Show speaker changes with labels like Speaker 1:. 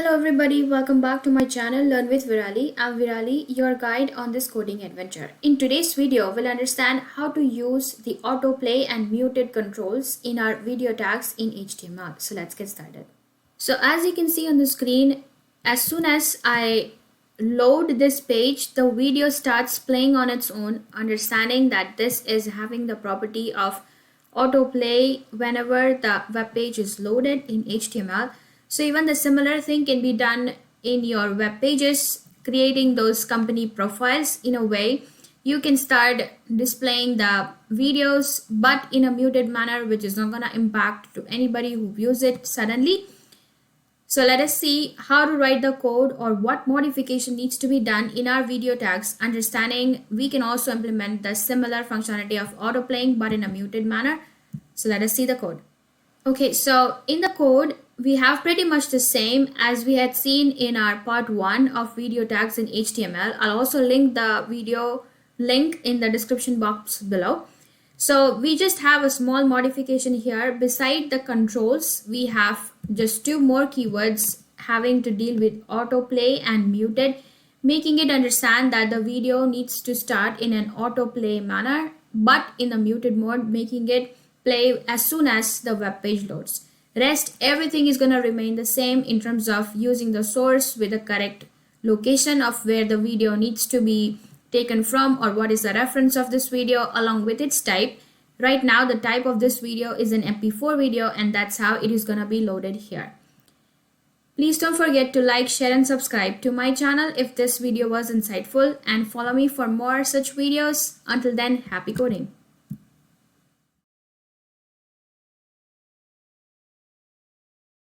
Speaker 1: Hello everybody, welcome back to my channel Learn with Virali. I'm Virali, your guide on this coding adventure. In today's video, we'll understand how to use the autoplay and muted controls in our video tags in HTML. So let's get started. So as you can see on the screen, as soon as I load this page, the video starts playing on its own, understanding that this is having the property of autoplay whenever the web page is loaded in HTML. So even the similar thing can be done in your web pages, creating those company profiles. In a way, you can start displaying the videos, but in a muted manner, which is not going to impact to anybody who views it suddenly. So let us see how to write the code or what modification needs to be done in our video tags, understanding we can also implement the similar functionality of autoplaying but in a muted manner. So let us see the code. Okay, so in the code, we have pretty much the same as we had seen in our part 1 of video tags in HTML. I'll also link the video link in the description box below. So we just have a small modification here. Beside the controls, we have just two more keywords having to deal with autoplay and muted, making it understand that the video needs to start in an autoplay manner, but in the muted mode, making it play as soon as the web page loads. Rest, everything is going to remain the same in terms of using the source with the correct location of where the video needs to be taken from or what is the reference of this video along with its type. Right now the type of this video is an MP4 video and that's how it is going to be loaded here. Please don't forget to like, share and subscribe to my channel if this video was insightful, and follow me for more such videos. Until then, happy coding.